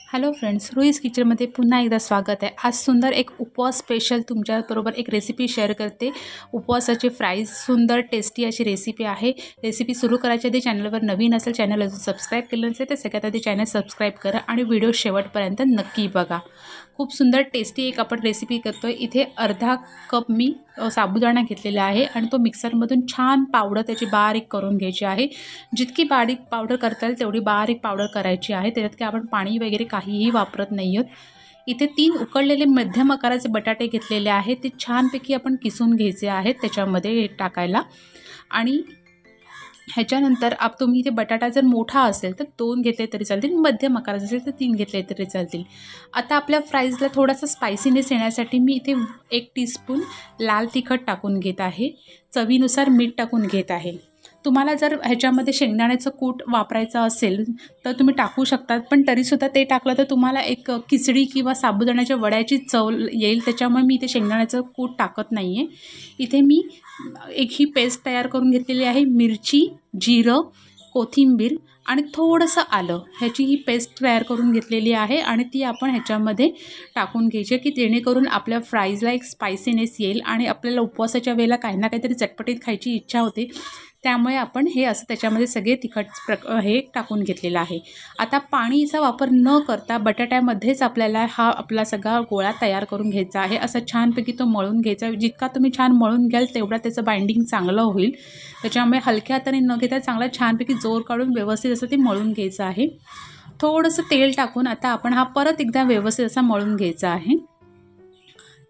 Hello friends, रुईज किचनमध्ये पुन्हा एकदा स्वागत आहे। आज सुंदर एक उपवास स्पेशल तुमच्याबरोबर एक रेसिपी शेअर करते। उपवासाचे फ्राईज सुंदर टेस्टी अशी रेसिपी आहे। रेसिपी सुरू करायच्या आधी चॅनलवर नवीन असेल, चॅनल अजून सबस्क्राईब केलं नसेल तर सगळ्यात आधी चॅनल सबस्क्राईब करा आणि व्हिडिओ शेवटपर्यंत नक्की बघा। खूप सुंदर टेस्टी एक आपण रेसिपी करतोय। इथे अर्धा कप मी साबुदाणा घेतलेला आहे आणि तो मिक्सरमधून छान पावडर त्याची बारीक करून घ्यायची आहे। जितकी बारीक पावडर करता येईल तेवढी बारीक पावडर करायची आहे। त्याच्यात की आपण पाणी वगैरे काहीही वापरत नाही आहोत। इथे 3 उकडलेले मध्यम आकाराचे बटाटे घेतलेले आहेत, ते छानपैकी आपण किसून घ्यायचे आहेत त्याच्यामध्ये टाकायला। आणि ह्याच्यानंतर तुम्ही इथे बटाटा जर मोठा असेल तर 2 घेतले तरी चालतील, मध्यम आकाराचा असेल तर 3 घेतले तरी चालतील। आता आपल्या फ्राईजला थोडासा स्पायसीनेस येण्यासाठी मी इथे 1 टीस्पून लाल तिखट टाकून घेत आहे, चवीनुसार मीठ टाकून घेत आहे। तुम्हाला जर ह्याच्यामध्ये शेंगदाण्याचं कूट वापरायचं असेल तर तुम्ही टाकू शकतात, पण तरीसुद्धा ते टाकलं तर तुम्हाला एक खिचडी किंवा साबुदाण्याच्या वड्याची चव येईल, त्याच्यामुळे मी इथे शेंगदाण्याचं कूट टाकत नाही आहे। इथे मी एक ही पेस्ट तयार करून घेतलेली आहे। मिरची, जिरं, कोथिंबीर आणि थोडंसं आलं ह्याची ही पेस्ट तयार करून घेतलेली आहे आणि ती आपण ह्याच्यामध्ये टाकून घ्यायची की जेणेकरून आपल्या फ्राईजला एक स्पायसीनेस येईल आणि आपल्याला उपवासाच्या वेळेला काही ना काहीतरी चटपटीत खायची इच्छा होते, त्यामुळे आपण हे असं त्याच्यामध्ये सगळे तिखट हे टाकून घेतलेलं आहे। आता पाणीचा वापर न करता बटाट्यामध्येच आपल्याला हा आपला सगळा गोळा तयार करून घ्यायचा आहे। असं छानपैकी तो मळून घ्यायचा। जितका तुम्ही छान मळून घ्याल तेवढा त्याचं बाइंडिंग चांगलं होईल, त्याच्यामुळे हलक्या हाताने न घेता चांगला छानपैकी जोर काढून व्यवस्थित असं ते मळून घ्यायचं आहे। थोडंसं तेल टाकून आता आपण हा परत एकदा व्यवस्थित असा मळून घ्यायचा आहे।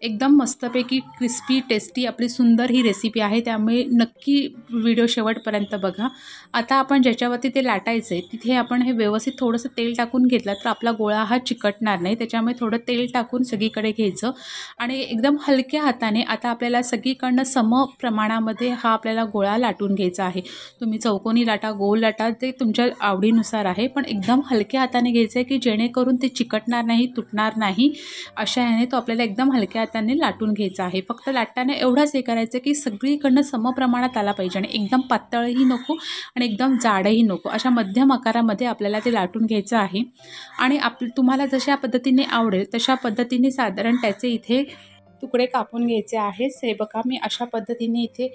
एकदम मस्तपैकी क्रिस्पी टेस्टी आपली सुंदर ही रेसिपी आहे, त्यामुळे नक्की व्हिडिओ शेवटपर्यंत बघा। आता आपण ज्याच्यावरती ते लाटायचं आहे तिथे आपण हे व्यवस्थित थोडंसं तेल टाकून घेतलं तर आपला गोळा हा चिकटणार नाही, त्याच्यामुळे थोडं तेल टाकून सगळीकडे घ्यायचं आणि एकदम हलक्या हाताने आता आपल्याला सगळीकडनं सम प्रमाणामध्ये हा आपल्याला गोळा लाटून घ्यायचा आहे। तुम्ही चौकोनी लाटा, गोल लाटा, ते तुमच्या आवडीनुसार आहे, पण एकदम हलक्या हाताने घ्यायचं आहे की जेणेकरून ते चिकटणार नाही, तुटणार नाही। अशा ह्याने तो आपल्याला एकदम हलक्या हाताने लाटून घ्यायचा आहे। फक्त लाटताना एवढंच हे करायचं की सगळीकडनं समप्रमाणात आला पाहिजे आणि एकदम पातळही नको आणि एकदम जाडही नको, अशा मध्यम आकारामध्ये आपल्याला ते लाटून घ्यायचं आहे। आणि तुम्हाला जशा पद्धतीने आवडेल तशा पद्धतीने साधारण त्याचे इथे तुकडे कापून घ्यायचे आहेत। हे बघा मी अशा पद्धतीने इथे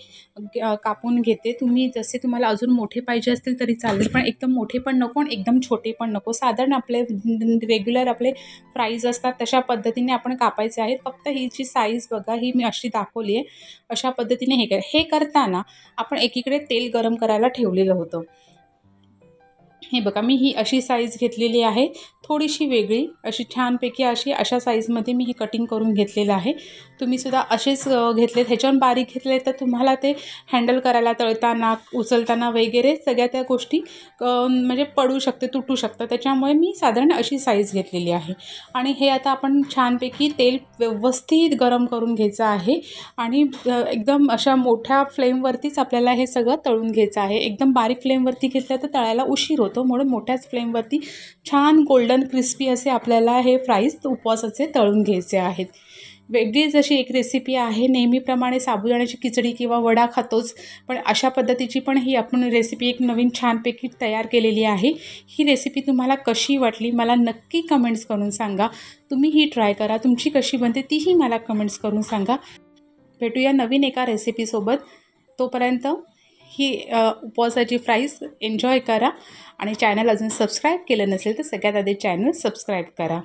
कापून घेते। तुम्ही जसे तुम्हाला अजून मोठे पाहिजे असतील तरी चालेल, पण एकदम मोठे पण नको आणि एकदम छोटे पण नको। साधारण आपले रेग्युलर आपले फ्राईज असतात तशा पद्धतीने आपण कापायचे आहेत। फक्त हिची साईज बघा, ही मी अशी दाखवली आहे, अशा पद्धतीने हे करताना आपण एकीकडे तेल गरम करायला ठेवलेलं होतं। हे बघा मी ही अशी साईज घेतलेली आहे, थोडीशी वेगळी अशी छानपैकी अशा साईजमध्ये मी ही कटिंग करून घेतलेलं आहे। तुम्हीसुद्धा असेच घेतलेत, ह्याच्याहून बारीक घेतले तर तुम्हाला ते हँडल करायला, तळताना, उचलताना वगैरे सगळ्या त्या गोष्टी म्हणजे पडू शकते, तुटू शकतं, त्याच्यामुळे मी साधारण अशी साईज घेतलेली आहे। आणि हे आता आपण छानपैकी तेल व्यवस्थित गरम करून घ्यायचं आहे आणि एकदम अशा मोठ्या फ्लेमवरतीच आपल्याला हे सगळं तळून घ्यायचं आहे। एकदम बारीक फ्लेमवरती घेतलं तर तळायला उशीर होतो, म्हणून मोठ्याच फ्लेमवरती छान गोल्डन क्रिस्पी असे आपल्याला हे फ्राईज उपवासाचे तळून घ्यायचे आहेत। वेगळीच अशी एक रेसिपी आहे। नेहमीप्रमाणे साबुदाण्याची खिचडी किंवा वडा खातोच, पण अशा पद्धतीची पण ही आपण रेसिपी एक नवीन छानपैकी तयार केलेली आहे। ही रेसिपी तुम्हाला कशी वाटली मला नक्की कमेंट्स करून सांगा। तुम्ही ही ट्राय करा, तुमची कशी बनते तीही मला कमेंट्स करून सांगा। भेटूया नवीन एका रेसिपीसोबत, तोपर्यंत ही उपवासाची फ्राईज एन्जॉय करा आणि चॅनल अजून सबस्क्राईब केलं नसेल तर सगळ्यात आधी चॅनल सबस्क्राईब करा।